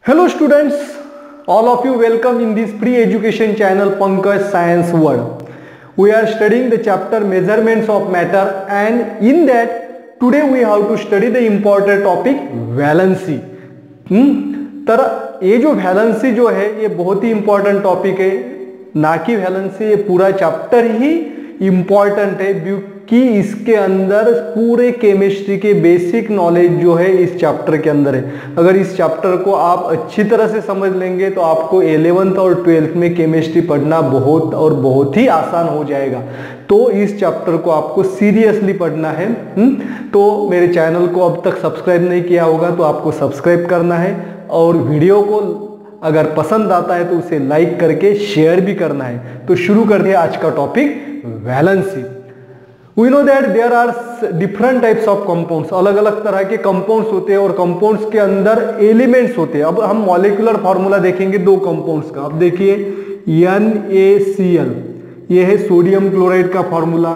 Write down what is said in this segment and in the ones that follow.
Hello students, all of you welcome in this pre-education channel Pankaj Science World. We are studying the chapter measurements of matter and in that today we have to study the important topic valency. तर ये जो valency जो है ये बहुत ही important topic है, ना कि वैलेंसी ये पूरा चैप्टर ही इंपॉर्टेंट है क्योंकि इसके अंदर पूरे केमिस्ट्री के बेसिक नॉलेज जो है इस चैप्टर के अंदर है। अगर इस चैप्टर को आप अच्छी तरह से समझ लेंगे तो आपको 11th और 12th में केमिस्ट्री पढ़ना बहुत ही आसान हो जाएगा। तो इस चैप्टर को आपको सीरियसली पढ़ना है। तो मेरे चैनल को अब तक सब्सक्राइब नहीं किया होगा तो आपको सब्सक्राइब करना है और वीडियो को अगर पसंद आता है तो उसे लाइक करके शेयर भी करना है। तो शुरू करते हैं आज का topic valency. We know that there are different types of compounds, अलग अलग तरह के कंपाउंड्स होते हैं और कंपाउंड्स के अंदर एलिमेंट्स होते हैं। अब हम मॉलिक्यूलर फार्मूला देखेंगे दो कंपाउंड्स का। अब देखिए NaCl ये है सोडियम क्लोराइड का फार्मूला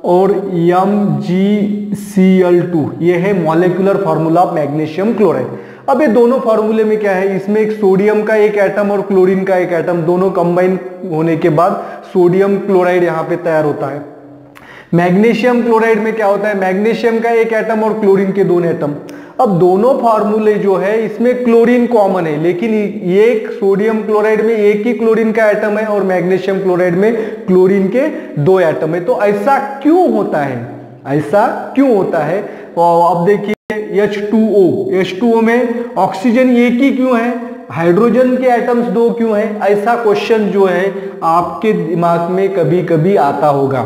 और MgCl2 ये है molecular formula of magnesium chloride. अब ये दोनों फार्मूले में क्या है, इसमें एक सोडियम का एक एटम और क्लोरीन का एक एटम दोनों कंबाइन होने के बाद सोडियम क्लोराइड यहाँ पे तैयार होता है। मैग्नीशियम क्लोराइड में क्या होता है, मैग्नीशियम का एक एटम और क्लोरीन के दोनों एटम। अब दोनों फार्मूले जो है इसमें क्लोरीन कॉमन है, लेकिन ये सोडियम क्लोराइड में एक ही क्लोरीन का एटम है और मैग्नीशियम क्लोराइड में क्लोरीन के दो एटम है। तो ऐसा क्यों होता है, ऐसा क्यों होता है? अब देखिए H2O में ऑक्सीजन एक ही क्यों है, हाइड्रोजन के एटम्स दो क्यों है? ऐसा क्वेश्चन जो है आपके दिमाग में कभी कभी आता होगा,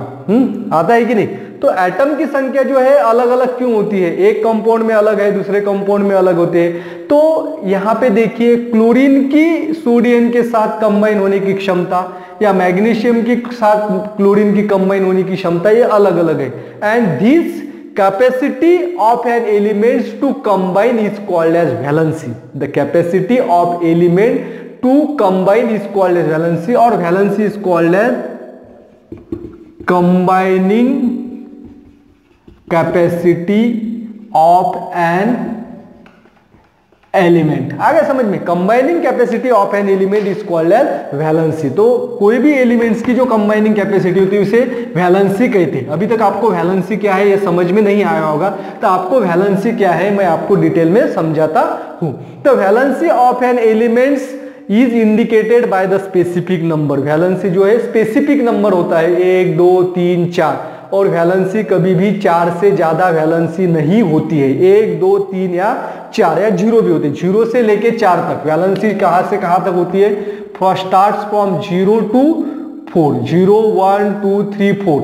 आता है कि नहीं? तो एटम की संख्या जो है अलग अलग क्यों होती है, एक कंपाउंड में अलग है दूसरे कंपाउंड में अलग होते हैं। तो यहाँ पे देखिए क्लोरीन की सोडियम के साथ कंबाइन होने की क्षमता या मैग्नीशियम के साथ क्लोरीन की कंबाइन होने की क्षमता ये अलग अलग है। And this capacity of an element to combine is called as valency. The capacity of element to combine is called as valency or valency is called as combining capacity of an element. आ गया समझ में? Combining capacity of an element is called as valency. तो कोई भी elements की जो combining capacity होती है उसे वैलेंसी कहते हैं। अभी तक आपको वैलेंसी क्या है ये समझ में नहीं आया होगा, तो आपको वैलेंसी क्या है मैं आपको डिटेल में समझाता हूं। तो valency of an elements is indicated by the specific number. Valency जो है स्पेसिफिक नंबर होता है 1 2 3 4 और वैलेंसी कभी भी 4 से ज्यादा वैलेंसी नहीं होती है। 1 2 3 या 4 या 0 भी होती है। 0 से लेके 4 तक वैलेंसी कहां से कहां तक होती है? First starts from 0 to 4, 0 1 2 3 4।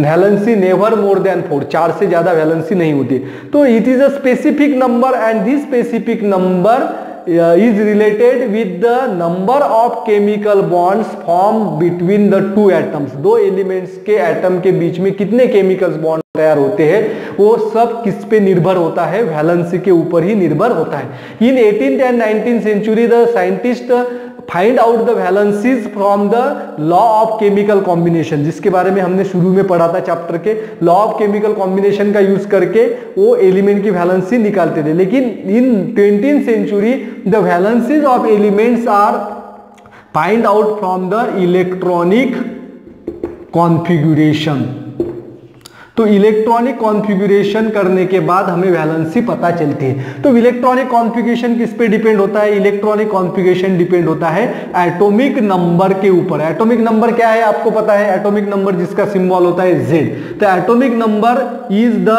Valency never more than 4, 4 से ज्यादा वैलेंसी नहीं होती। तो it is a specific number and this specific number is related with the number of chemical bonds formed between the two atoms। दो elements के atom के बीच में कितने केमिकल बॉन्ड तैयार होते हैं वो सब किस पे निर्भर होता है? वैलेंसी के ऊपर ही निर्भर होता है। इन 18th and 19th century the scientists find out the valencies from the law of chemical combination, जिसके बारे में हमने शुरू में पढ़ा था चैप्टर के। लॉ ऑफ केमिकल कॉम्बिनेशन का यूज करके वो एलिमेंट की वैलेंसी निकालते थे। लेकिन in 20th century the valencies of elements are find out from the electronic configuration. तो इलेक्ट्रॉनिक कॉन्फ़िगरेशन करने के बाद हमें वैलेंसी पता चलती है। तो इलेक्ट्रॉनिक कॉन्फ़िगरेशन किस पे डिपेंड होता है? इलेक्ट्रॉनिक कॉन्फ़िगरेशन डिपेंड होता है एटॉमिक नंबर के ऊपर। एटॉमिक नंबर क्या है आपको पता है? एटॉमिक नंबर जिसका सिंबल होता है Z। तो atomic number is the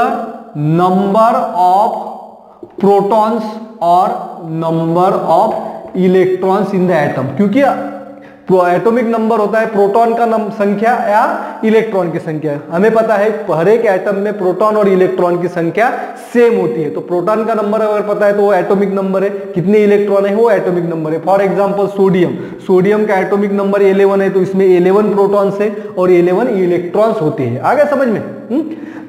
number of protons और number of electrons in the atom. क्योंकि एटॉमिक नंबर होता है प्रोटॉन का संख्या या इलेक्ट्रॉन की संख्या। हमें पता है हर एक एटम में प्रोटॉन और इलेक्ट्रॉन की संख्या सेम होती है। तो प्रोटॉन का नंबर अगर पता है तो वो एटॉमिक नंबर है, कितने इलेक्ट्रॉन है वो एटॉमिक नंबर है। फॉर एग्जांपल सोडियम का एटॉमिक नंबर 11 है तो इसमें 11 प्रोटॉन्स है और 11 इलेक्ट्रॉन्स होते हैं। आ गया समझ में?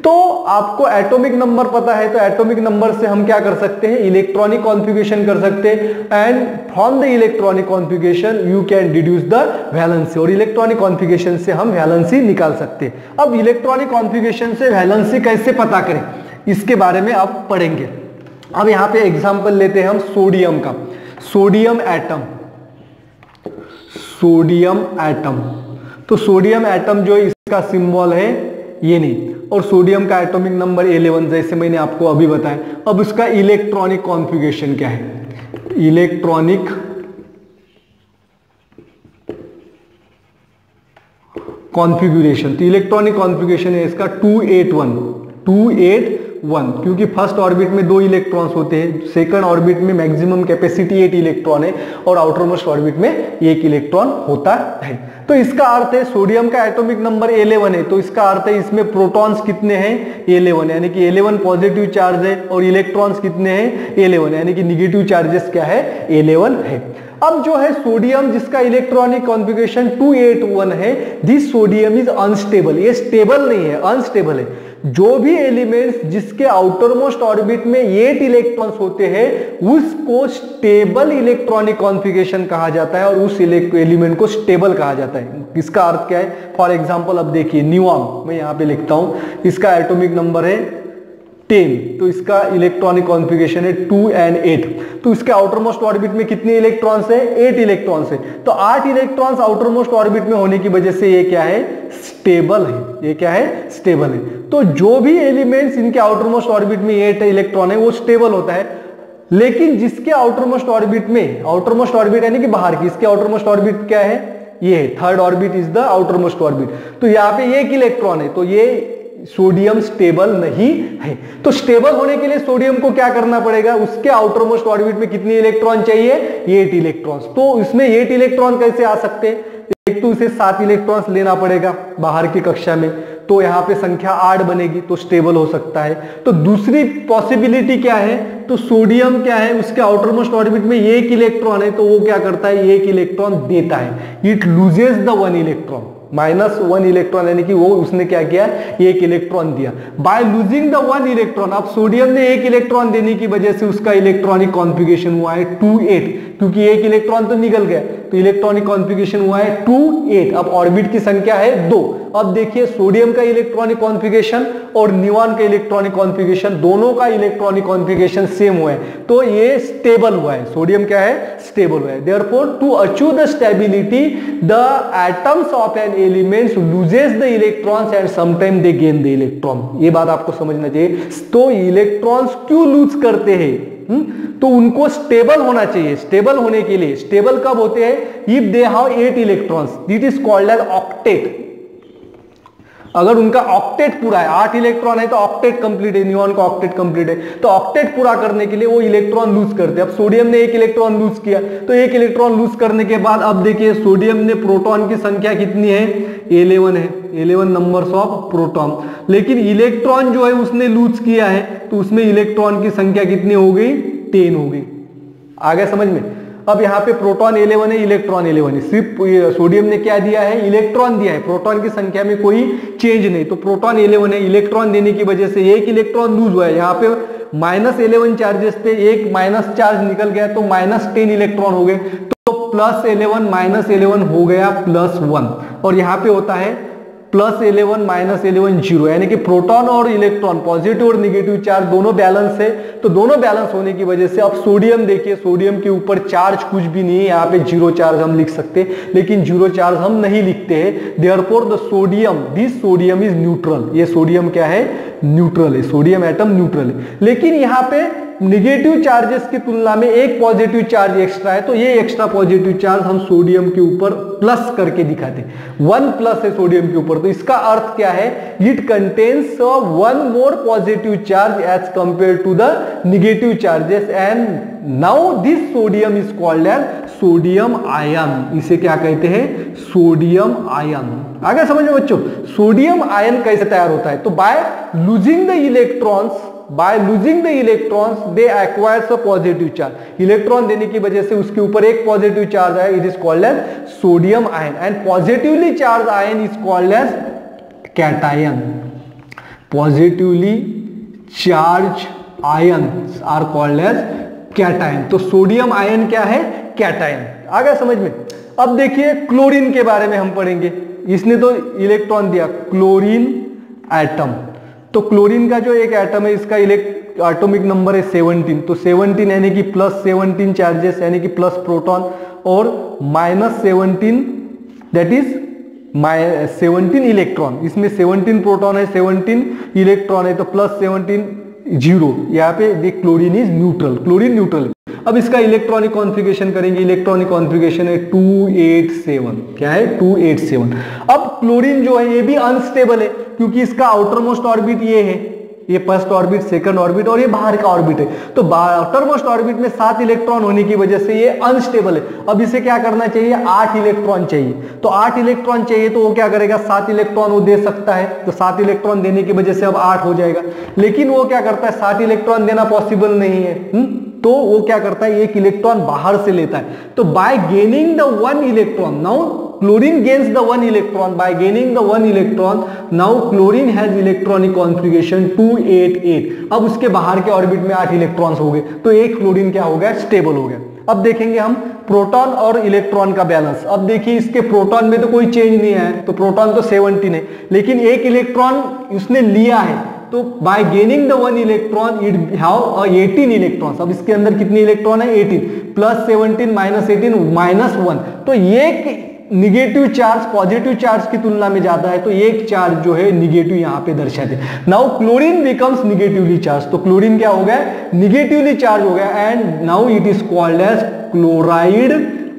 तो आपको एटॉमिक नंबर पता है तो एटॉमिक नंबर से हम क्या कर सकते हैं? इलेक्ट्रॉनिक कॉन्फ़िगरेशन कर सकते हैं and from the electronic configuration you can deduce the valency. और इलेक्ट्रॉनिक कॉन्फ़िगरेशन से हम वैलेंसी निकाल सकते हैं। अब इलेक्ट्रॉनिक कॉन्फ़िगरेशन से वैलेंसी कैसे पता करें इसके बारे में अब पढ़ेंगे। अब यहाँ पे एग्जांपल लेते हैं हम सोडियम का। सोडियम एटम, सोडियम एटम, तो सोडियम एटम जो इसका सिंबल है ये नहीं, और सोडियम का एटॉमिक नंबर 11 जैसे मैंने आपको अभी बताया। अब उसका इलेक्ट्रॉनिक कॉन्फ़िगरेशन क्या है, इलेक्ट्रॉनिक कॉन्फ़िगरेशन, तो इलेक्ट्रॉनिक कॉन्फ़िगरेशन है इसका 281, क्योंकि फर्स्ट ऑर्बिट में 2 इलेक्ट्रॉन्स होते हैं, सेकंड ऑर्बिट में मैक्सिमम कैपेसिटी 8 इलेक्ट्रॉन है, और आउटर मोस्ट ऑर्बिट में 1 इलेक्ट्रॉन होता है। तो इसका अर्थ है सोडियम का एटॉमिक नंबर 11 है, तो इसका अर्थ है इसमें प्रोटॉन्स कितने हैं 11, यानी कि 11 पॉजिटिव चार्ज है, और इलेक्ट्रॉन्स कितने हैं 11, यानी कि निगेटिव चार्जेस क्या है 11 है। अब जो है सोडियम जिसका इलेक्ट्रॉनिक कॉन्फ़िगरेशन 281 है, दिस सोडियम इज अनस्टेबल, ये स्टेबल नहीं है, अनस्टेबल है। जो भी एलिमेंट्स जिसके आउटर मोस्ट ऑर्बिट में 8 इलेक्ट्रॉन्स होते हैं उसको स्टेबल इलेक्ट्रॉनिक कॉन्फ़िगरेशन कहा जाता है, और उस एलिमेंट को स्टेबल कहा जाता है। इसका अर्थ क्या है, फॉर एग्जांपल अब देखिए न्यूऑन, मैं यहां पे लिखता हूं, इसका एटॉमिक नंबर है 10, तो इसका इलेक्ट्रॉनिक कॉन्फ़िगरेशन है 2 and 8, तो इसके आउटर मोस्ट ऑर्बिट में कितने इलेक्ट्रॉन्स है 8 इलेक्ट्रॉन्स है, तो 8 इलेक्ट्रॉन्स आउटर मोस्ट ऑर्बिट में होने की वजह से ये क्या है स्टेबल है, ये क्या है स्टेबल है। तो जो भी एलिमेंट्स इनके आउटर मोस्ट ऑर्बिट में 8 इलेक्ट्रॉन है वो स्टेबल होता है, लेकिन जिसके आउटर मोस्ट ऑर्बिट में, आउटर मोस्ट ऑर्बिट यानी कि बाहर की, इसके आउटर मोस्ट ऑर्बिट क्या है ये है, third orbit is the outer most orbit, तो यहाँ पे 1 इलेक्ट्रॉन है, तो ये सोडियम स्टेबल नहीं है। तो स्टेबल होने के लिए सोडियम को क्या करना पड़ेगा, उसके आउटर मोस्ट ऑर्बिट में कितने इलेक्ट्रॉन चाहिए 8 इलेक्ट्रॉन्स, तो इसमें 8 इलेक्ट्रॉन कैसे आ सकते हैं, एक तो इसे 7 इलेक्ट्रॉन्स लेना पड़ेगा बाहर की कक्षा में, तो यहाँ पे संख्या 8 बनेगी, तो स्टेबल हो सकता है। तो दूसरी पॉसिबिलिटी क्या है, तो सोडियम क्या है उसके आउटर मोस्ट ऑर्बिट में 1 इलेक्ट्रॉन है, तो वो क्या करता है 1 इलेक्ट्रॉन देता है, it loses the 1 electron, -1 electron, यानी कि वो उसने क्या किया 1 इलेक्ट्रॉन दिया। बाय लूजिंग द 1 इलेक्ट्रॉन, अब सोडियम ने 1 इलेक्ट्रॉन देने की वजह से उसका इलेक्ट्रॉनिक कॉन्फ़िगरेशन हुआ है 2-8, क्योंकि 1 इलेक्ट्रॉन तो निकल गया, तो इलेक्ट्रॉनिक कॉन्फ़िगरेशन हुआ है 2-8। अब ऑर्बिट की संख्या है 2। अब देखिए सोडियम का इलेक्ट्रॉनिक कॉन्फ़िगरेशन और नियॉन का इलेक्ट्रॉनिक कॉन्फ़िगरेशन, दोनों का इलेक्ट्रॉनिक कॉन्फ़िगरेशन सेम हुआ है, तो ये स्टेबल हुआ है, सोडियम क्या है स्टेबल हुआ है। Therefore to achieve the stability the atoms of an elements loses the electrons and sometime they gain the electron, ये बात आपको समझना चाहिए। तो इलेक्ट्रॉन्स क्यों लूज करते हैं, तो उनको स्टेबल होना चाहिए। स्टेबल होने के लिए, स्टेबल कब होते हैं, if they have 8 electrons, that is called as octet. अगर उनका ऑक्टेट पूरा है, 8 इलेक्ट्रॉन है तो ऑक्टेट कंप्लीट है, नियॉन का ऑक्टेट कंप्लीट है, तो ऑक्टेट पूरा करने के लिए वो इलेक्ट्रॉन लूज करते हैं। अब सोडियम ने 1 इलेक्ट्रॉन लूज किया, तो 1 इलेक्ट्रॉन लूज करने के बाद अब देखिए सोडियम ने प्रोटॉन की संख्या कितनी है 11 है, 11 नंबर्स ऑफ प्रोटॉन, लेकिन इलेक्ट्रॉन जो है उसने लूज किया है, तो उसमें इलेक्ट्रॉन की संख्या कितनी हो गई 10 हो गई। आ गया समझ में। अब यहाँ पे प्रोटॉन 11 है, इलेक्ट्रॉन 11 है, सिर्फ सोडियम ने क्या दिया है इलेक्ट्रॉन दिया है, प्रोटॉन की संख्या में कोई चेंज नहीं, तो प्रोटॉन 11 है, इलेक्ट्रॉन देने की वजह से 1 इलेक्ट्रॉन लूज हुआ है। यहाँ पे -11 चार्जेस पे एक माइनस चार्ज निकल गया, तो -10 इलेक्ट्रॉन हो गए, तो +11 -11 हो गया +1, और यहाँ पे होता है +11 -11 0, यानी कि प्रोटॉन और इलेक्ट्रॉन पॉजिटिव और निगेटिव चार्ज दोनों बैलेंस है, तो दोनों बैलेंस होने की वजह से अब सोडियम देखिए, सोडियम के ऊपर चार्ज कुछ भी नहीं है, यहाँ पे 0 चार्ज हम लिख सकते हैं, लेकिन 0 चार्ज हम नहीं लिखते हैं। Therefore the sodium, this sodium is neutral, ये सोडियम क्या है न्यूट्रल है, सोडियम एटम न्यूट्रल है। लेकिन यहाँ पे निगेटिव चार्जेस की तुलना में एक पॉजिटिव चार्ज एक्स्ट्रा है, तो ये एक्स्ट्रा पॉजिटिव चार्ज हम सोडियम के ऊपर प्लस करके दिखाते हैं, 1+ है सोडियम के ऊपर, तो इसका अर्थ क्या है, it contains 1 more positive charge as compare to the negative charges, and now this sodium is called as sodium ion. इसे क्या कहते हैं सोडियम आयन। आगे समझ में बच्चों, सोडियम आयन कैसे तैयार होता है, तो by losing the electrons, by losing the electrons they acquires a positive charge, electron देने की वजह से उसके ऊपर एक पॉजिटिव चार्ज है, it is called as sodium ion, and positively charge ion is called as cation. Positively charge ions are called as cation, तो sodium ion क्या है कैटायन। आ गया समझ में। अब देखिए क्लोरीन के बारे में हम पढ़ेंगे, इसने तो इलेक्ट्रॉन दिया, क्लोरीन एटम, तो क्लोरीन का जो एक एटम है इसका एटॉमिक नंबर है 17, तो 17 यानी कि +17 चार्जेस यानी कि प्लस प्रोटॉन, और -17 दैट इज 17 इलेक्ट्रॉन। इसमें 17 प्रोटॉन है, 17 इलेक्ट्रॉन है, तो +17 0। यहाँ पे देख chlorine is neutral, chlorine neutral. अब इसका इलेक्ट्रॉनिक कॉन्फ़िगरेशन करेंगे, इलेक्ट्रॉनिक कॉन्फ़िगरेशन है 287। क्या है? 287। अब क्लोरीन जो है ये भी अनस्टेबल है क्योंकि इसका आउटर मोस्ट ऑर्बिट ये है, ये फर्स्ट ऑर्बिट, सेकंड ऑर्बिट और ये बाहर का ऑर्बिट है। तो आउटर मोस्ट ऑर्बिट में 7 इलेक्ट्रॉन होने की वजह से ये अनस्टेबल है। अब इसे क्या करना चाहिए? 8 इलेक्ट्रॉन चाहिए। तो 8 इलेक्ट्रॉन चाहिए तो वो क्या करेगा? 7 इलेक्ट्रॉन वो दे सकता है, तो 7 इलेक्ट्रॉन देने की वजह से अब 8 हो जाएगा। लेकिन वो क्या करता है? 7 इलेक्ट्रॉन देना पॉसिबल नहीं है, तो वो क्या करता है? 1 इलेक्ट्रॉन बाहर से लेता है। तो bye gaining the 1 electron, now chlorine gains the 1 electron. By gaining the 1 electron, now chlorine has electronic configuration 288. अब उसके बाहर के ऑर्बिट में 8 इलेक्ट्रॉन्स हो गए, तो एक क्लोरीन क्या हो गया? स्टेबल हो गया। अब देखेंगे हम प्रोटॉन और इलेक्ट्रॉन का बैलेंस। अब देखिए इसके प्रोटॉन में तो कोई चेंज नहीं है, तो प्रोटॉन तो 17 है, लेकिन एक इलेक्ट्रॉन उसने लिया है, तो bye gaining the 1 electron it have 18 electrons. अब इसके अंदर कितने इलेक्ट्रॉन है? 18 +17 -18 -1। तो ये निगेटिव चार्ज पॉजिटिव चार्ज की तुलना में ज्यादा है, तो एक चार्ज जो है निगेटिव यहां पे दर्शाते हैं। Now chlorine becomes negatively charge, तो क्लोरीन क्या हो गया? निगेटिवली चार्ज हो गया, and now it is called as chloride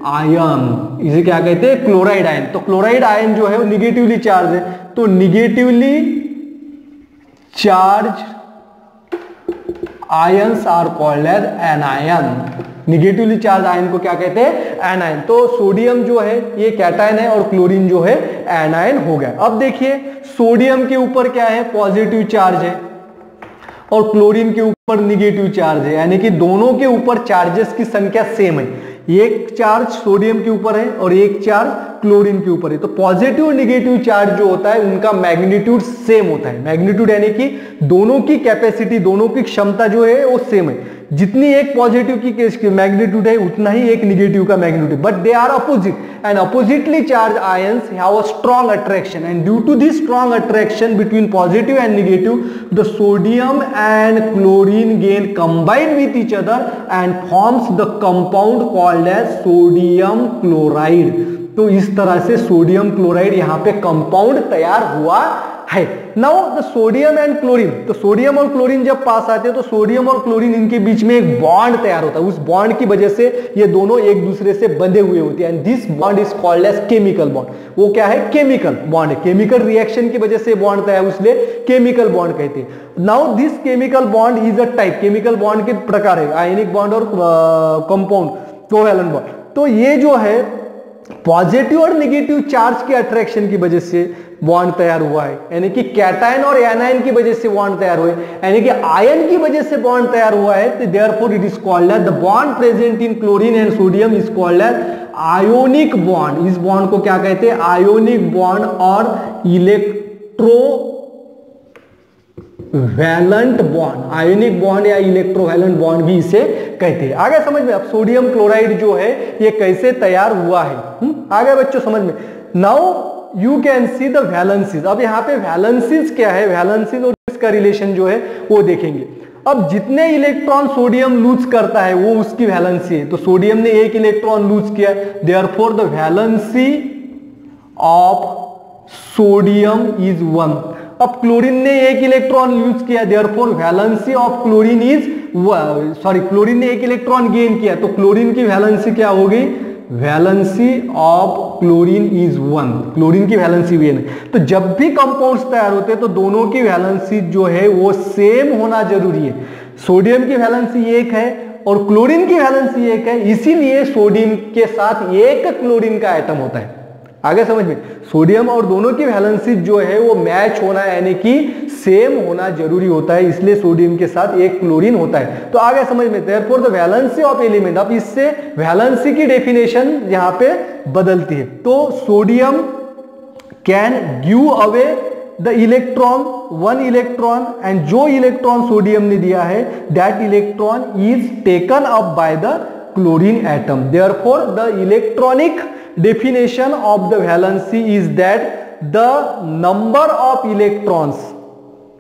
ion. इसे क्या कहते हैं? Chloride ion. तो क्लोराइड आयन जो है वो निगेटिवली चार्ज है, तो negatively charge ions are called as anion. Negatively charge ion को क्या कहते हैं? एनायन। तो सोडियम जो है ये कैटायन है और क्लोरीन जो है एनायन हो गया। अब देखिए सोडियम के ऊपर क्या है? पॉजिटिव चार्ज है और क्लोरीन के ऊपर निगेटिव चार्ज है, यानी कि दोनों के ऊपर चार्जेस की संख्या सेम है। एक चार्ज सोडियम के ऊपर है और एक चार्ज क्लोरीन के ऊपर है। तो पॉजिटिव और निगेटिव चार्ज जो होता है उनका मैग्नीट्यूड सेम होता है। मैग्नीट्यूड यानी कि दोनों की कैपेसिटी, दोनों की क्षमता जो है वो सेम है। जितनी एक पॉजिटिव की मैग्नीट्यूड है उतना ही एक निगेटिव का magnitude, but they are opposite, and oppositely charged ions have a strong attraction, and due to this strong attraction between positive and negative, the sodium and chlorine gain combined with each other and forms the compound called as sodium chloride. तो इस तरह से sodium chloride यहां पे compound तैयार हुआ है। Now the sodium and chlorine, तो सोडियम और क्लोरीन जब पास आते हैं तो सोडियम और क्लोरीन इनके बीच में एक बॉन्ड तैयार होता है। उस बॉन्ड की वजह से ये दोनों एक दूसरे से बंधे हुए होते हैं, and this bond is called as chemical bond. वो क्या है? केमिकल बॉन्ड है। केमिकल रिएक्शन की वजह से बॉन्ड तैयार, इसलिए केमिकल बॉन्ड कहते हैं। Now this chemical bond is a type, chemical bond के प्रकार है, आयनिक बॉन्ड और कंपाउंड कोवैलेंट बॉन्ड। तो ये जो है पॉजिटिव और नेगेटिव चार्ज के अट्रैक्शन की वजह से बॉन्ड तैयार हुआ है, यानी कि कैटायन और एनायन की वजह से बॉन्ड तैयार हुए, यानी कि आयन की वजह से बॉन्ड तैयार हुआ है। तो therefore it is called as the bond present in chlorine and sodium is called as ionic bond. इस बॉन्ड को क्या कहते हैं? आयोनिक बॉन्ड और electrovalent bond, ionic bond या इलेक्ट्रोवैलेंट बॉन्ड भी इसे कहते हैं। आगे समझ में, अब सोडियम क्लोराइड जो है ये कैसे तैयार हुआ है, आगे बच्चों समझ में। Now you can see the valencies. अब यहाँ पे वैलेंसीज क्या है? वैलेंसीज और इसका रिलेशन जो है वो देखेंगे। अब जितने इलेक्ट्रॉन सोडियम लूज करता है वो उसकी वैलेंसी है। तो सोडियम ने 1 इलेक्ट्रॉन लूज किया, therefore the valency of sodium is 1। अब क्लोरीन ने 1 इलेक्ट्रॉन यूज किया, therefore valency of chlorine is chlorine ने 1 इलेक्ट्रॉन गेन किया, तो क्लोरीन की वैलेंसी क्या हो गई? Valency of chlorine is 1। Chlorine की वैलेंसी 1 है। तो जब भी कंपाउंड्स तैयार होते हैं तो दोनों की वैलेंसी जो है वो सेम होना जरूरी है। सोडियम की वैलेंसी 1 है और क्लोरीन की वैलेंसी 1 है, इसीलिए सोडियम के साथ 1 क्लोरीन का एटम होता है। आगे समझ में, सोडियम और दोनों की वैलेंसी जो है वो मैच होना यानी कि सेम होना जरूरी होता है, इसलिए सोडियम के साथ 1 क्लोरीन होता है। तो आगे समझ में, therefore the valency of element, अब इससे वैलेंसी की डेफिनेशन यहां पे बदलती है। तो sodium can give away the electron 1 electron, and जो इलेक्ट्रॉन सोडियम ने दिया है that electron is taken up by the chlorine atom. Therefore the electronic definition of the valency is that the number of electrons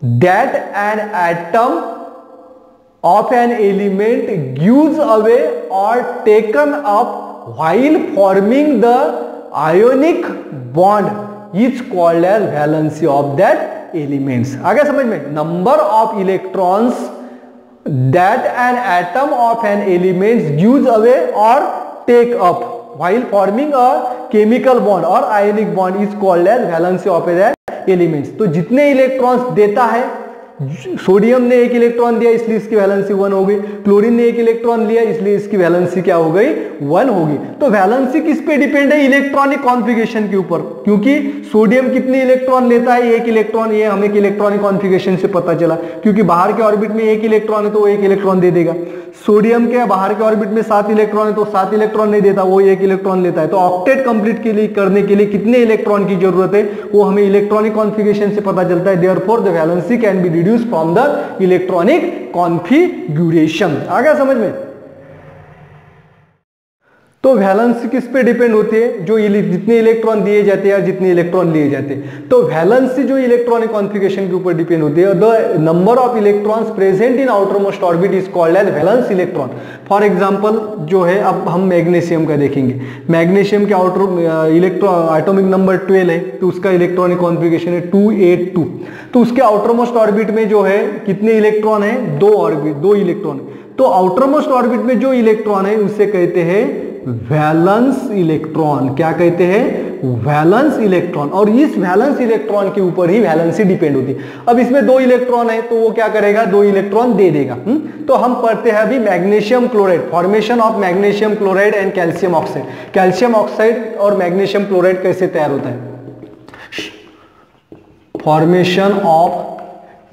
that an atom of an element gives away or taken up while forming the ionic bond is called as valency of that elements. आगे समझ में, number of electrons that an atom of an element gives away or take up while forming a chemical bond or ionic bond is called as valency of that elements. तो जितने electrons देता है, sodium ने 1 electron दिया इसलिए इसकी valency 1 हो गई, क्लोरीन ने 1 इलेक्ट्रॉन लिया इसलिए इसकी वैलेंसी क्या हो गई, 1 होगी। तो वैलेंसी किस पे डिपेंड है, इलेक्ट्रॉनिक कॉन्फ़िगरेशन के ऊपर, क्योंकि सोडियम कितने इलेक्ट्रॉन लेता है, 1 इलेक्ट्रॉन, ये हमें इलेक्ट्रॉनिक कॉन्फ़िगरेशन से पता चला, क्योंकि बाहर के ऑर्बिट में 1 इलेक्ट्रॉन है तो वो 1 इलेक्ट्रॉन दे देगा। सोडियम के बाहर के ऑर्बिट में 7 इलेक्ट्रॉन है तो 7 इलेक्ट्रॉन नहीं देता, वो 1 इलेक्ट्रॉन लेता है। तो ऑक्टेट कंप्लीट के लिए करने के लिए कितने इलेक्ट्रॉन की जरूरत है वो हमें इलेक्ट्रॉनिक कॉन्फ़िगरेशन से पता चलता है। Therefore the valency can be deduced from the electronic configuration. आ गया समझ में? तो वैलेंसी किस पे डिपेंड होती है, जो जितने इलेक्ट्रॉन दिए जाते हैं या जितने इलेक्ट्रॉन लिए जाते हैं। तो वैलेंसी जो इलेक्ट्रॉनिक कॉन्फ़िगरेशन के ऊपर डिपेंड होती है। The number of electrons present in outermost orbit is called as valence electron. For example जो है, अब हम मैग्नीशियम का देखेंगे। मैग्नीशियम के आउटर इलेक्ट्रॉन एटॉमिक नंबर 12 है तो उसका इलेक्ट्रॉनिक कॉन्फ़िगरेशन है 282। तो उसके आउटर मोस्ट ऑर्बिट में जो है कितने इलेक्ट्रॉन है, 2 इलेक्ट्रॉन। तो आउटर मोस्ट ऑर्बिट में जो इलेक्ट्रॉन है उसे कहते हैं वैलेंस इलेक्ट्रॉन। क्या कहते हैं, वैलेंस इलेक्ट्रॉन। और इस वैलेंस इलेक्ट्रॉन के ऊपर ही वैलेंसी डिपेंड होती है। अब इसमें 2 इलेक्ट्रॉन है तो वो क्या करेगा, 2 इलेक्ट्रॉन दे देगा। तो हम पढ़ते हैं अभी magnesium chloride, formation of magnesium chloride and calcium oxide. Calcium oxide और मैग्नीशियम क्लोराइड कैसे तैयार होता है, formation of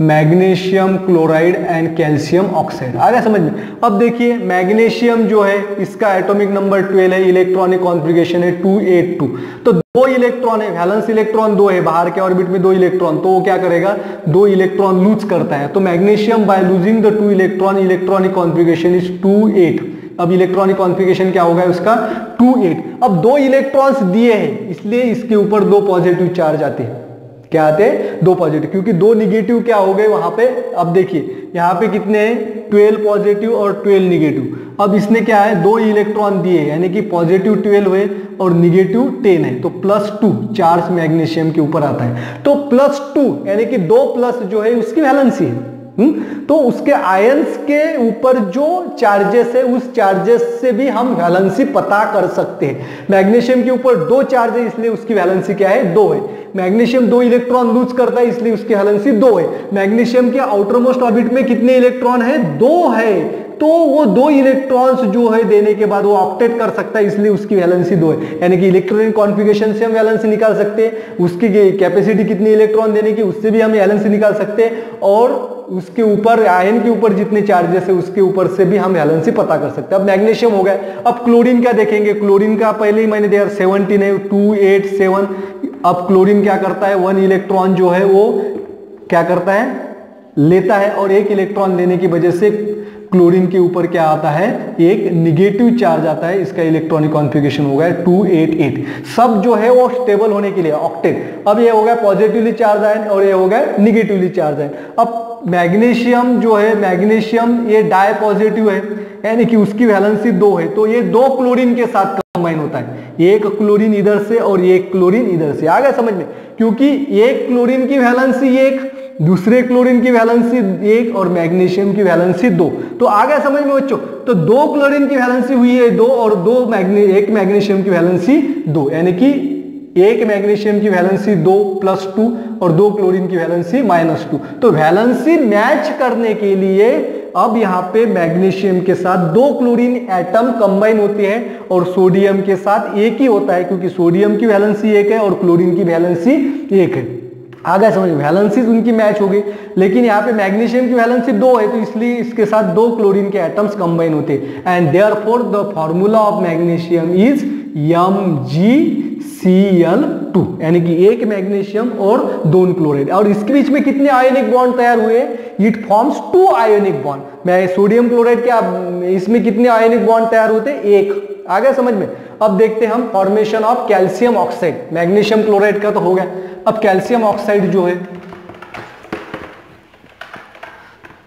magnesium chloride and calcium oxide. आ गया समझ में? अब देखिए मैग्नीशियम जो है इसका एटॉमिक नंबर 12 है, इलेक्ट्रॉनिक कॉन्फ़िगरेशन है 282। तो 2 इलेक्ट्रॉन है, वैलेंस इलेक्ट्रॉन 2 है, बाहर के ऑर्बिट में 2 इलेक्ट्रॉन, तो वो क्या करेगा, 2 इलेक्ट्रॉन लूज करता है। तो magnesium bye losing the 2 electron, electronic configuration is 28। अब इलेक्ट्रॉनिक कॉन्फ़िगरेशन क्या होगा उसका, 28। अब 2 इलेक्ट्रॉन्स दिए हैं इसलिए इसके ऊपर 2 पॉजिटिव चार्ज आते हैं। क्या आते हैं, 2 पॉजिटिव, क्योंकि 2 निगेटिव क्या हो गए वहां पे। अब देखिए यहाँ पे कितने हैं, 12 पॉजिटिव और 12 निगेटिव। अब इसने क्या है, 2 इलेक्ट्रॉन दिए, यानी कि पॉजिटिव 12 हुए और निगेटिव 10 है, तो +2 चार्ज मैग्नीशियम के ऊपर आता है। तो +2 यानी कि 2 प्लस जो है उसकी वैलेंसी है। तो उसके आयंस के ऊपर जो चार्जेस है उस चार्जेस से भी हम वैलेंसी पता कर सकते हैं। मैग्नीशियम के ऊपर 2 चार्ज है इसलिए उसकी वैलेंसी क्या है, 2 है। मैग्नीशियम 2 इलेक्ट्रॉन लूज करता है इसलिए उसकी वैलेंसी 2 है। मैग्नीशियम के आउटर मोस्ट ऑर्बिट में कितने इलेक्ट्रॉन है, 2 है। तो वो 2 इलेक्ट्रॉन्स जो है देने के बाद वो ऑक्टेट कर सकता है इसलिए उसकी वैलेंसी 2 है। यानी कि इलेक्ट्रॉनिक कॉन्फ़िगरेशन से हम वैलेंसी निकाल सकते हैं, उसकी कैपेसिटी कितनी इलेक्ट्रॉन देने की उससे भी हम वैलेंसी निकाल सकते हैं, और उसके ऊपर आयन के ऊपर जितने चार्जेस है उसके ऊपर से भी हम वैलेंसी पता कर सकते हैं। अब मैग्नीशियम हो गया। अब क्लोरीन का देखेंगे। क्लोरीन का पहले ही मैंने दिया 17 है, 287। अब क्लोरीन क्या करता है, 1 इलेक्ट्रॉन जो है वो क्या करता है, लेता है, और 1 इलेक्ट्रॉन लेने की वजह से क्लोरीन के ऊपर क्या आता है, एक निगेटिव चार्ज आता है। इसका इलेक्ट्रॉनिक कॉन्फ़िगरेशन हो गया 288। सब जो है वो स्टेबल होने के लिए ऑक्टेट। अब ये हो गया पॉजिटिवली चार्ज आयन और ये हो गया निगेटिवली चार्ज आयन। अब मैग्नीशियम जो है, मैग्नीशियम ये डाई पॉजिटिव है यानी कि उसकी वैलेंसी 2 है, तो ये 2 क्लोरीन के साथ कंबाइन होता है। एक क्लोरीन इधर से और एक क्लोरीन इधर से। आ गया समझ में? क्योंकि एक क्लोरीन की वैलेंसी 1, दूसरे क्लोरीन की वैलेंसी 1 और मैग्नीशियम की वैलेंसी 2। तो आ गया समझ में बच्चों? तो 2 क्लोरीन की वैलेंसी हुई है 2 और 1 मैग्नीशियम की वैलेंसी 2, यानी कि 1 मैग्नीशियम की वैलेंसी 2 +2 और 2 क्लोरीन की वैलेंसी -2। तो वैलेंसी मैच करने के लिए अब यहाँ पे मैग्नीशियम के साथ 2 क्लोरीन एटम कंबाइन होते हैं और सोडियम के साथ 1 ही होता है, क्योंकि सोडियम की वैलेंसी 1 है और क्लोरीन की वैलेंसी 1 है। आ गया समझ में? वैलेंसी उनकी मैच हो गई, लेकिन यहाँ पे मैग्नीशियम की वैलेंसी 2 है तो इसलिए इसके साथ 2 क्लोरीन के एटम्स कंबाइन होते हैं। And therefore the formula of magnesium is MgCl2, यानी कि 1 मैग्नीशियम और 2 क्लोराइड। और इसके बीच में कितने आयोनिक बॉन्ड तैयार हुए? It forms 2 ionic bond. मैं सोडियम क्लोराइड क्या, इसमें कितने आयोनिक बॉन्ड तैयार होते हैं? 1। आ गया समझ में? अब देखते हैं हम formation of calcium oxide. Magnesium chloride का तो हो गया। अब कैल्शियम ऑक्साइड जो है,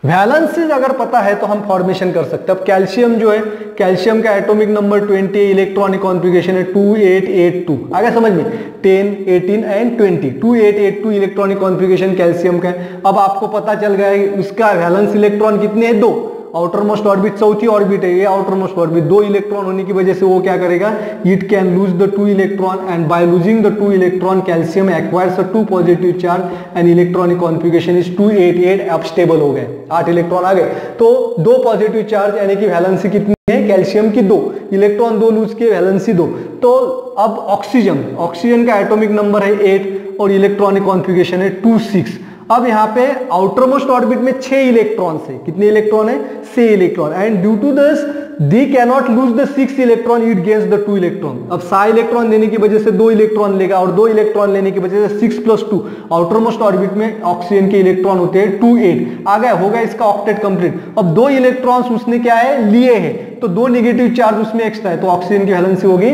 वैलेंसीज अगर पता है तो हम फॉर्मेशन कर सकते हैं। अब कैल्शियम जो है, कैल्शियम का एटॉमिक नंबर 20, इलेक्ट्रॉनिक कॉन्फ़िगरेशन है 2882। आगे समझ में 10, 18 एंड 20, 2882 इलेक्ट्रॉनिक कॉन्फ़िगरेशन कैल्शियम का है। अब आपको पता चल गया है उसका वैलेंस इलेक्ट्रॉन कितने हैं, 2। आउटर मोस्ट ऑर्बिट चौथी ऑर्बिट है, ये आउटर मोस्ट ऑर्बिट 2 इलेक्ट्रॉन होने की वजह से वो क्या करेगा, it can lose the 2 electron and bye losing the 2 electron calcium acquires a 2 positive charge and electronic configuration is 288। अब स्टेबल हो गए, 8 इलेक्ट्रॉन आ गए। तो 2 पॉजिटिव चार्ज यानी कि वैलेंसी कितनी है कैल्शियम की, 2 इलेक्ट्रॉन 2 लूज के, वैलेंसी 2। तो अब ऑक्सीजन का एटॉमिक नंबर है 8 और इलेक्ट्रॉनिक कॉन्फ़िगरेशन है 26। अब यहाँ पे आउटर मोस्ट ऑर्बिट में 6 इलेक्ट्रॉन है, कितने इलेक्ट्रॉन है, 6 electron, and due to this they can not lose the 6 electron, it gains the 2 electron. अब 6 इलेक्ट्रॉन देने की वजह से 2 इलेक्ट्रॉन लेगा और 2 इलेक्ट्रॉन लेने की वजह से 6 + 2 आउटर मोस्ट ऑर्बिट में ऑक्सीजन के इलेक्ट्रॉन होते हैं 28 आ गया, होगा इसका ऑक्टेट कंप्लीट। अब 2 इलेक्ट्रॉन्स उसने क्या है लिए हैं, तो 2 नेगेटिव चार्ज उसमें एक्स्ट्रा है, तो ऑक्सीजन की वैलेंसी होगी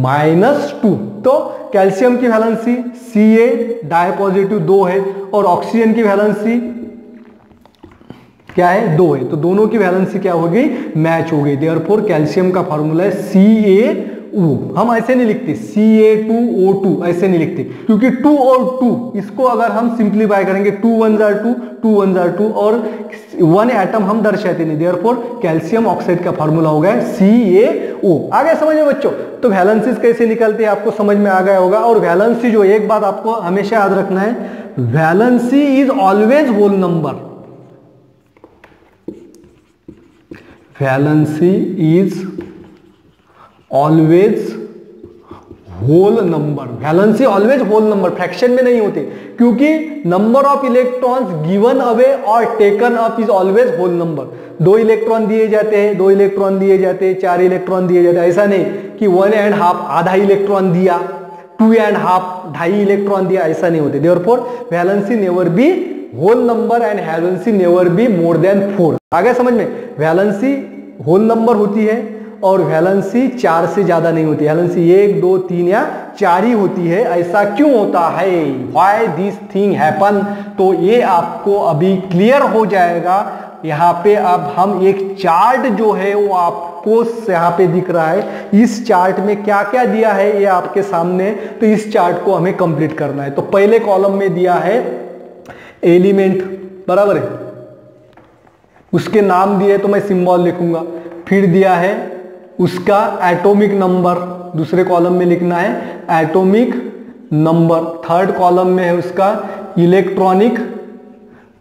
-2। तो कैल्शियम की वैलेंसी Ca डाई पॉजिटिव 2 है और ऑक्सीजन की वैलेंसी क्या है, 2 है, तो दोनों की वैलेंसी क्या हो गई, मैच हो गई। देयरफॉर कैल्शियम का फार्मूला है CaO। हम ऐसे नहीं लिखते Ca2O2, ऐसे नहीं लिखते, क्योंकि 2 और 2 इसको अगर हम सिंप्लीफाई करेंगे 2 1 जार 2, 2 1 जार 2 और 1 एटम हम दर्शाते नहीं। देयरफॉर कैल्शियम ऑक्साइड का फार्मूला हो गया CaO। आगे समझ में बच्चों, तो वैलेंसीज कैसे निकलते हैं आपको समझ में आ गया होगा। और वैलेंसी जो, एक बात आपको हमेशा याद रखना है, valency is always whole number. Valency is always whole number, valency always whole number, fraction में नहीं होते, क्योंकि number of electrons given away और taken up is always whole number. 2 electron दिए जाते हैं, 2 इलेक्ट्रॉन दिए जाते हैं, 4 इलेक्ट्रॉन दिए जाते हैं, ऐसा नहीं कि 1.5 आधा इलेक्ट्रॉन दिया, 2.5 2.5 इलेक्ट्रॉन दिया, ऐसा नहीं होते। Therefore valency never be whole number and valency never be more than 4। आगे समझ में, वैलेंसी होल नंबर होती है और वैलेंसी 4 से ज्यादा नहीं होती, वैलेंसी 1 2 3 या 4 ही होती है। ऐसा क्यों होता है, व्हाई दिस थिंग हैपन, तो ये आपको अभी क्लियर हो जाएगा। यहाँ पे अब हम एक चार्ट जो है वो आपको यहाँ पे दिख रहा है, इस चार्ट में क्या क्या दिया है ये आपके सामने, तो इस चार्ट को हमें कंप्लीट करना है। तो पहले कॉलम में दिया है एलिमेंट, बराबर है, उसके नाम दिए तो मैं सिंबल लिखूंगा, फिर दिया है उसका एटॉमिक नंबर, दूसरे कॉलम में लिखना है एटॉमिक नंबर, थर्ड कॉलम में है उसका इलेक्ट्रॉनिक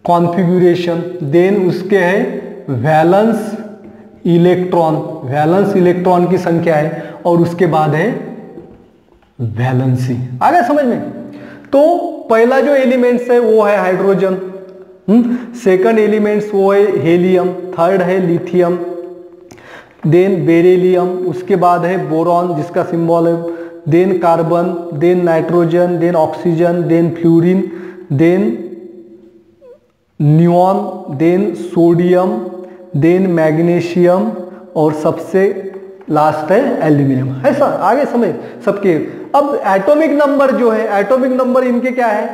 कॉन्फ़िगरेशन, देन उसके है वैलेंस इलेक्ट्रॉन, वैलेंस इलेक्ट्रॉन की संख्या है, और उसके बाद है वैलेंसी। आ गया समझ में। तो पहला जो एलिमेंट्स है वो है हाइड्रोजन, सेकंड एलिमेंट्स वो है हेलियम, थर्ड है लिथियम, देन बेरिलियम, उसके बाद है बोरॉन जिसका सिंबल है, then carbon, then nitrogen, then oxygen, then fluorine, then neon, then sodium, then magnesium, और सबसे लास्ट है एल्यूमिनियम। ऐसा आगे समझ सबके। अब एटॉमिक नंबर जो है, एटॉमिक नंबर इनके क्या है,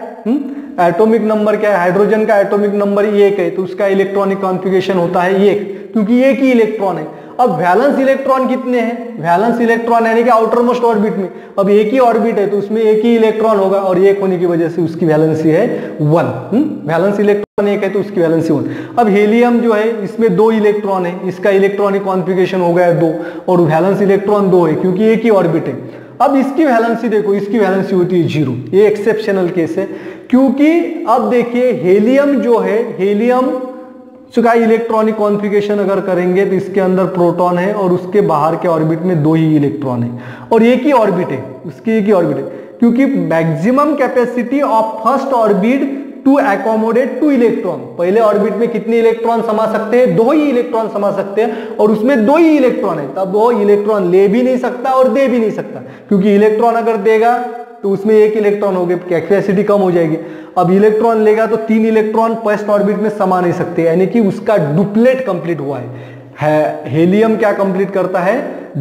एटॉमिक नंबर क्या है, हाइड्रोजन का एटॉमिक नंबर 1 है, तो उसका इलेक्ट्रॉनिक कॉन्फ़िगरेशन होता है 1, क्योंकि 1 ही इलेक्ट्रॉन है। अब वैलेंस इलेक्ट्रॉन कितने हैं, वैलेंस इलेक्ट्रॉन यानी कि आउटर मोस्ट ऑर्बिट में, अब 1 ही ऑर्बिट है तो उसमें 1 ही इलेक्ट्रॉन होगा, और 1 होने की वजह से उसकी वैलेंसी है 1। वैलेंस इलेक्ट्रॉन 1 है तो उसकी वैलेंसी 1। अब हीलियम जो है इसमें 2 इलेक्ट्रॉन है, इसका इलेक्ट्रॉनिक कॉन्फ़िगरेशन हो गया 2, और वैलेंस इलेक्ट्रॉन 2 है क्योंकि 1 ही ऑर्बिट है। अब इसकी वैलेंसी देखो, इसकी वैलेंसी होती है 0, ये एक्सेप्शनल केस है, क्योंकि अब देखिए हेलियम जो है, हेलियम का इलेक्ट्रॉनिक कॉन्फ़िगरेशन अगर करेंगे तो इसके अंदर प्रोटॉन है और उसके बाहर के ऑर्बिट में 2 ही इलेक्ट्रॉन है, और 1 ही ऑर्बिट है, उसकी 1 ही ऑर्बिट है, क्योंकि maximum capacity of first orbit to accommodate 2 electron, पहले ऑर्बिट में कितने इलेक्ट्रॉन समा सकते हैं, 2 ही इलेक्ट्रॉन समा सकते हैं, और उसमें 2 ही इलेक्ट्रॉन है, तब वो इलेक्ट्रॉन ले भी नहीं सकता और दे भी नहीं सकता, क्योंकि इलेक्ट्रॉन अगर देगा तो उसमें 1 इलेक्ट्रॉन हो गया, कैपेसिटी कम हो जाएगी। अब इलेक्ट्रॉन लेगा तो 3 इलेक्ट्रॉन फर्स्ट ऑर्बिट में समा नहीं सकते, यानी कि उसका डुप्लेट कंप्लीट हुआ है। हेलियम क्या कंप्लीट करता है,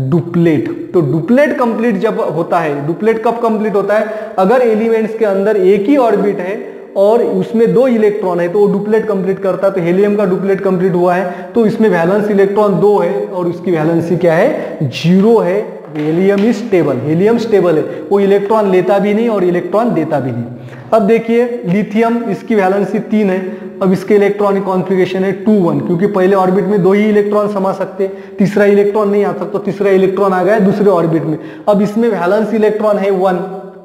डुप्लेट। तो डुप्लेट कंप्लीट जब होता है, डुप्लेट कब कंप्लीट होता है, अगर एलिमेंट्स के अंदर 1 ही ऑर्बिट है और उसमें 2 इलेक्ट्रॉन है तो वो डुप्लेट कंप्लीट करता है। तो हेलियम का डुप्लेट कंप्लीट हुआ है तो इसमें वैलेंस इलेक्ट्रॉन 2 है और उसकी वैलेंसी क्या है, 0 है। Helium is stable, helium stable है, वो इलेक्ट्रॉन लेता भी नहीं और इलेक्ट्रॉन देता भी नहीं। अब देखिए लिथियम, इसकी वैलेंसी 3 है। अब इसके इलेक्ट्रॉनिक कॉन्फ़िगरेशन है 2 1, क्योंकि पहले ऑर्बिट में 2 ही इलेक्ट्रॉन समा सकते, तीसरा इलेक्ट्रॉन नहीं आ सकता, तीसरा इलेक्ट्रॉन आ गया दूसरे ऑर्बिट में। अब इसमें वैलेंस इलेक्ट्रॉन है 1,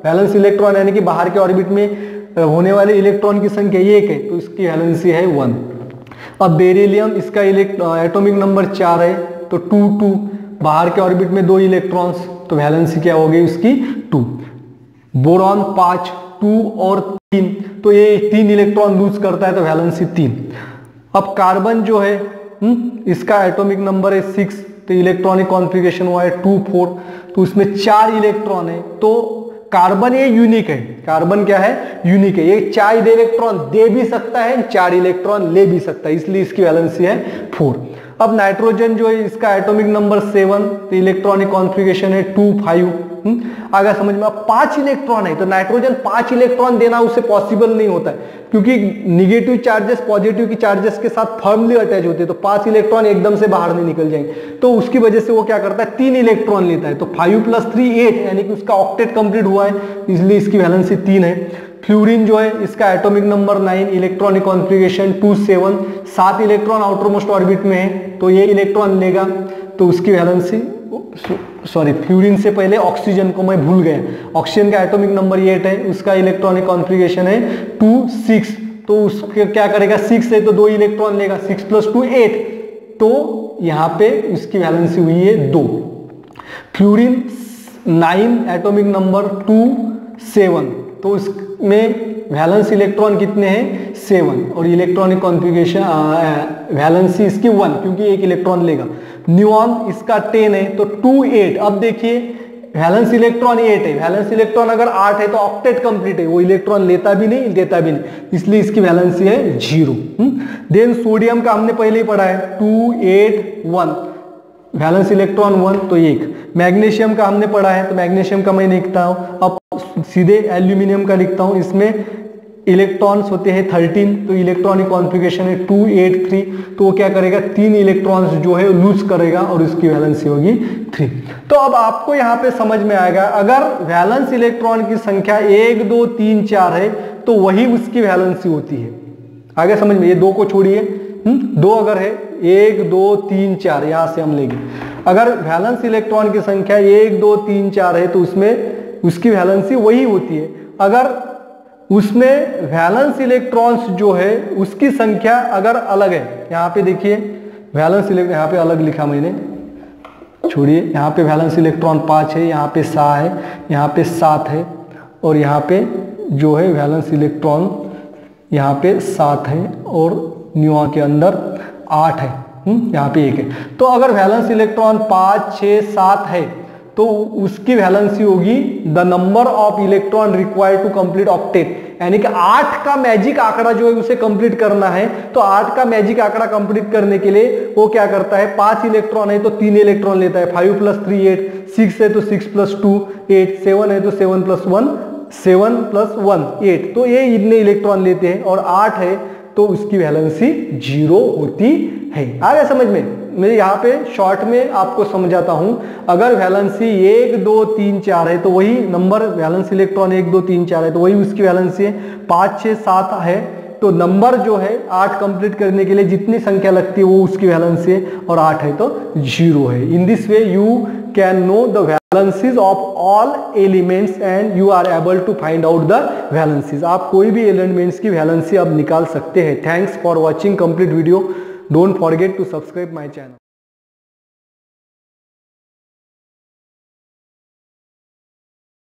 वैलेंस इलेक्ट्रॉन यानी कि बाहर के ऑर्बिट में होने वाले इलेक्ट्रॉन की संख्या 1 है तो इसकी वैलेंसी है 1। अब बेरिलियम, इसका एटॉमिक नंबर 4 है तो 2 2, बाहर के ऑर्बिट में 2 इलेक्ट्रॉन्स तो वैलेंसी क्या हो गई उसकी 2। बोरॉन 5, 2 और 3, तो ये 3 इलेक्ट्रॉन लूज करता है तो वैलेंसी 3। अब कार्बन जो है इसका एटॉमिक नंबर है 6 तो इलेक्ट्रॉनिक कॉन्फ़िगरेशन हुआ है 2 4, तो उसमें 4 इलेक्ट्रॉन है। तो कार्बन ये यूनिक है, कार्बन क्या है, यूनिक है, ये 4 इलेक्ट्रॉन दे भी सकता है, 4 इलेक्ट्रॉन ले भी सकता है, इसलिए इसकी वैलेंसी है 4। अब नाइट्रोजन जो है इसका एटॉमिक नंबर 7 तो इलेक्ट्रॉनिक कॉन्फ़िगरेशन है 2 5। आगे समझ में, अब 5 इलेक्ट्रॉन है तो नाइट्रोजन 5 इलेक्ट्रॉन देना उसे पॉसिबल नहीं होता है, क्योंकि निगेटिव चार्जेस पॉजिटिव की चार्जेस के साथ फर्मली अटैच होते हैं तो 5 इलेक्ट्रॉन एकदम से बाहर नहीं निकल जाएंगे। तो उसकी वजह से वो क्या करता है, 3 इलेक्ट्रॉन लेता है। तो 5 + 3 8 यानी कि उसका ऑक्टेट कंप्लीट हुआ है, इसलिए इसकी वैलेंसी 3 है। फ्लोरीन जो है इसका atomic number 9, electronic configuration 2 7, 7 electron outer most orbit में है तो ये इलेक्ट्रॉन लेगा तो उसकी वैलेंसी, सॉरी फ्लोरीन से पहले ऑक्सीजन को मैं भूल गया, ऑक्सीजन का एटॉमिक नंबर 8 है, उसका इलेक्ट्रॉनिक कॉन्फ़िगरेशन है 2 6, तो उसके क्या करेगा, 6 है तो 2 इलेक्ट्रॉन लेगा, 6 + 2 8, तो यहाँ पे इसकी वैलेंसी हुई है 2। फ्लोरीन 9, एटॉमिक नंबर 2 7, तो उसमें वैलेंस इलेक्ट्रॉन कितने हैं 7 और इलेक्ट्रॉनिक कॉन्फ़िगरेशन वैलेंसी इसकी 1 क्योंकि 1 इलेक्ट्रॉन लेगा। न्यूऑन इसका 10 है तो 2 8। अब देखिए वैलेंस इलेक्ट्रॉन 8 है, वैलेंस इलेक्ट्रॉन अगर 8 है तो ऑक्टेट कंप्लीट है, वो इलेक्ट्रॉन लेता भी नहीं देता भी नहीं, इसलिए इसकी वैलेंसी है 0। देन सोडियम का हमने पहले ही पढ़ा है 2 8 1, वैलेंस इलेक्ट्रॉन 1 तो 1। मैग्नीशियम का हमने पढ़ा है तो मैग्नीशियम का मैं लिखता हूँ, अब सीधे एल्यूमिनियम का लिखता हूँ, इसमें इलेक्ट्रॉन्स होते हैं 13 तो इलेक्ट्रॉनिक कॉन्फ़िगरेशन है 2 8 3, तो वो क्या करेगा 3 इलेक्ट्रॉन्स जो है लूज करेगा और उसकी वैलेंसी होगी 3। तो अब आपको यहाँ पे समझ में आएगा, अगर वैलेंस इलेक्ट्रॉन की संख्या 1 2 3 4 है तो वही उसकी वैलेंसी होती है। आगे समझ में, ये 2 को छोड़िए, 2 अगर है 1 2 3 4 यहां से हम लेंगे, अगर वैलेंस इलेक्ट्रॉन की संख्या 1 2 3 4 है तो उसमें उसकी वैलेंसी वही होती है। अगर उसमें वैलेंस इलेक्ट्रॉन्स जो है उसकी संख्या अगर अलग है, यहाँ पे देखिए वैलेंस इलेक्ट्रॉन यहाँ पे अलग लिखा मैंने, छोड़िए, यहाँ पे वैलेंस इलेक्ट्रॉन 5 है, यहाँ पे 6 है, यहाँ पे 7 है और यहाँ पे जो है वैलेंस इलेक्ट्रॉन यहाँ पे 7 है और न्यूऑन के अंदर 8 है, यहाँ पे 1 है। तो अगर वैलेंस इलेक्ट्रॉन 5 6 7 है तो उसकी वैलेंसी होगी the number of electron required to complete octet, यानी कि 8 का मैजिक आंकड़ा जो है उसे कंप्लीट करना है। तो 8 का मैजिक आंकड़ा कंप्लीट करने के लिए वो क्या करता है, 5 इलेक्ट्रॉन है तो 3 इलेक्ट्रॉन लेता है, 5 + 3 8, 6 है तो 6 + 2 8, 7 है तो 7 + 1 7 + 1 8, तो ये इतने इलेक्ट्रॉन लेते हैं और 8 है तो उसकी वैलेंसी 0 होती है। आ गया समझ में? मैं यहाँ पे शॉर्ट में आपको समझाता हूं, अगर वैलेंसी 1 2 3 4 है तो वही नंबर, वैलेंस इलेक्ट्रॉन 1 2 3 4 है तो वही उसकी वैलेंसी है। 5 6 7 है तो नंबर जो है 8 कंप्लीट करने के लिए जितनी संख्या लगती है वो उसकी वैलेंसी है और 8 है तो 0 है। In this way you can know the valencies of all elements and you are able to find out the valencies. आप कोई भी एलिमेंट्स की वैलेंसी अब निकाल सकते हैं। Thanks for watching complete video. Don't forget to subscribe my channel.